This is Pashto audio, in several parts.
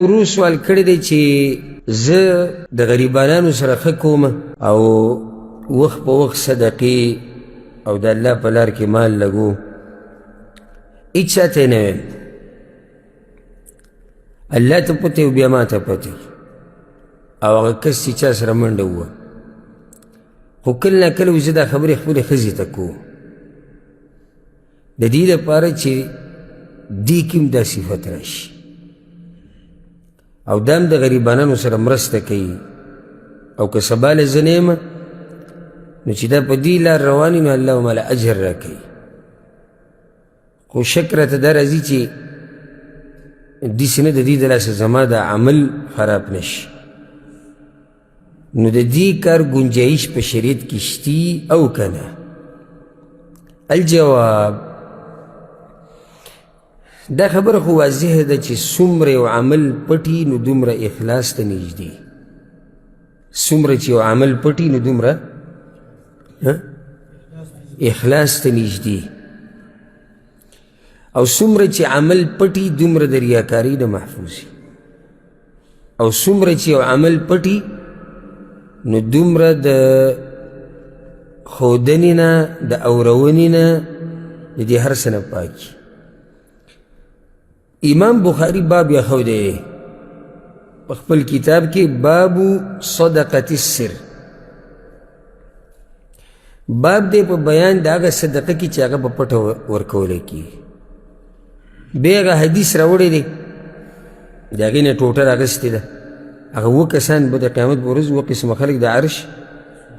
ورو سوال کړی دی چې زه د غریبانو سره ښه کوم او وخت په وخت صدقې او د الله په لار کې مال لګو، هیڅ چاته یې نه ویم، الله ته پته او بیا ما ته پته او هغه کس چې چا سره منډه ووه، خو کله نه کله زه دا خبرې خپلې ښځې ته کوم د دې دپاره چې دې کې هم دا صفت راشي او دا هم د غریبانانو سره مرسته کوي، او که سبا له زه نه یم نو چې دا په دې لار روان وي نو الله هماله اجر راکوي. خو شک راته دا راځي چې داسې نه د دې د لاسه زما دا عمل خراب نه شي، نو د دې کار ګنجایش په شریعت کې شتي او که نه؟ الجواب، دا خبره خو واضحه ده چې څومره یو عمل پټي نو دومره اخلاص ته نږدې، څومره چې یو عمل پټي نو دومره اخلاص ته نږدې، او څومره چې عمل پټي دومره د ریاکارۍ نه محفوظ وي، او څومره چې یو عمل پټي نو دومره د ښودنې نه د اورونې نه د دې هر څه نه پاکي. امام بخاری باب یخودی په خپل کتاب کې بابو صدقة السر، باب دی په بیان د هغه صدقه کې چې هغه په پټه ورکولی کېږي. بیا هغه حدیث راوړی دی د هغې نه ټوټه راغستې ده، هغه اووه کسان به د قیامت په ورځ اووه قسمه خلک د عرش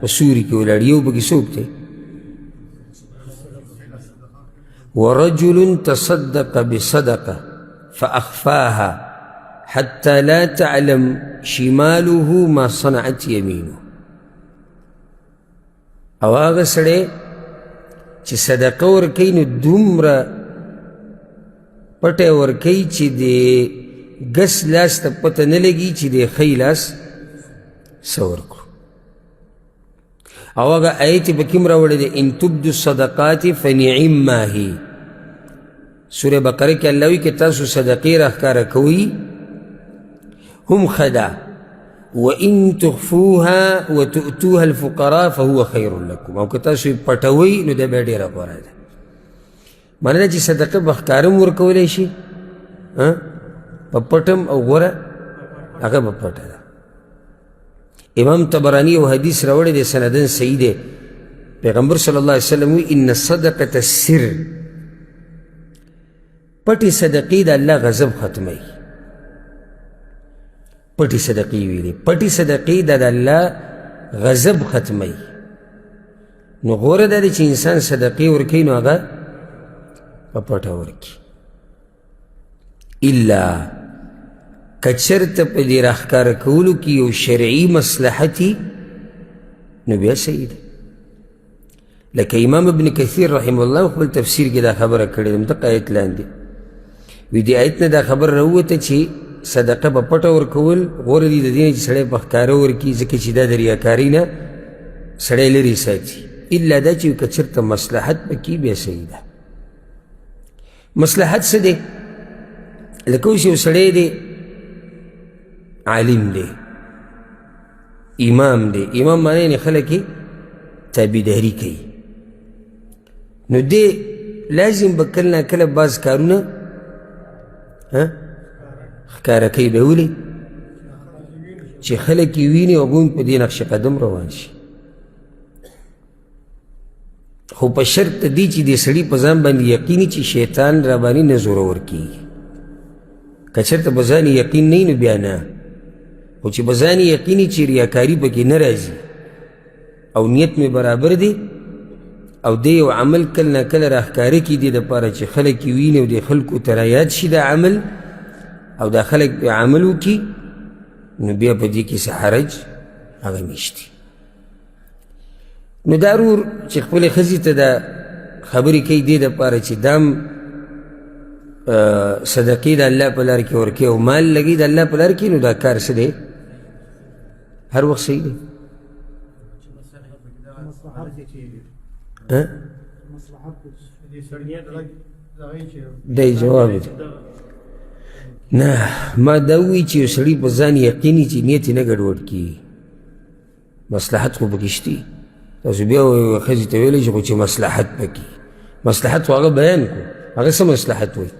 په سوري کې ولاړ، یو پکې څوک دی؟ ورجل تصدق بصدقه فأخفاها حتى لا تعلم شماله ما صنعت يمينه. او هغه سړی چې صدقه ورکوي نو دومره پټه ورکوي چې د ګس لاس ته پته نه لګي چې د ښی لاس څه ورکړو. او هغه آیت یې پکې هم راوړی دی ان تبدو الصدقات فنعما هي، سورة بقره کې الله وی که تاسو صدقې راښکاره کوئ هم ښه ده، وان تخفوها وتؤتوها الفقراء فهو خیر لكم، او که تاسو یې پټوئ نو دا بیا ډېره غوره ده. معنی ده چې صدقه به ښکاره هم ورکولی شي په پټم، او غوره هغه به پټه ده. امام طبرانی یو حدیث راوړی دی سندن صحیح دی، پیغمبر صلی الله علیه وسلم وی ان صدقة السر، پټې صدقې د الله غضب ختموي. پټې صدقې ویلې، پټې صدقې د الله غضب ختموي. نو غوره دا دی چې انسان صدقې ورکوي نو هغه په پټه ورکړي، الا که چېرته په دې راښکاره کولو کې یو شرعي مصلحت وي نو بیا صحیح ده. لکه امام ابن کثیر رحمه الله خپل تفسیر کې دا خبره کړې ده، دغه آیت لاندې وی دې آیت نه دا خبر راووته چې صدقه په پټه ورکول غوره دي د دې نه چې سړی په ښکاره ورکړي، ځکه چې دا د ریاکارۍ نه سړی لرې ساتي، الا دا چې که چېرته مصلحت پکې بیا صحیح ده. مصلحت څه دی؟ لکه اوس یو سړی دی عالم دی، امام دی، امام معنی یعنې خلک یې تابعداري کوي، نو دی لازم به کله نه کله بعض کارونه ښکاره کوي. به ولې؟ چې خلک یې ویني او به په دې نقش قدم روان شي، خو په شرط دی چې دې سړي په ځان باندې یقیني چې شیطان را باندې نه زورور کېږي. که چېرته په ځان یقین نه وي نو بیا نه، خو چې په ځان یقیني چې ریاکاري پکې نه راځي او نیت مې برابر دی او دی یو عمل کله نه کله راښکاره کړي دې دپاره چې خلک یې ویني او د خلکو ته رایاد شي دا عمل او دا خلک بیا عمل وکړي، نو بیا په دې کې څه حرج هغه نشته. نو دا ورور چې خپلې ښځې ته دا خبرې کوي دې دپاره چې دا هم صدقې د الله په لار کې ورکوي او مال لګي د الله په لار کې، نو دا کار څه دی؟ هر وخت صحیح دی. دی جواب دی نه ما دا ووایي چې یو سړي په ځان یقیني چې نیت یې نه ګډوډ کړي مصلحت خو پکې شته تاسو بیا ښځې ته ویلی شي خو چې مصلحت پکې مصلحت خو هغه بیان کړو هغه څه مصلحت وایي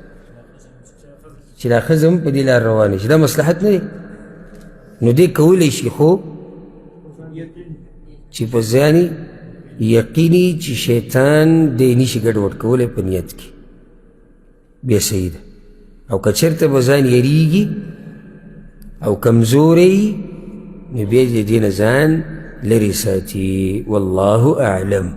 چې دا ښځه هم په دې لار روانه شي دا مصلحت نه دی نو دې کولی شي خو چې په ځان یقیني چې شیطان دې نشي ګډوډ کولی په نیت کې بیا صحیح ده او که چېرته به ځان یریږي او کمزوری نو بیا دې نه ځان لرې ساتي والله اعلم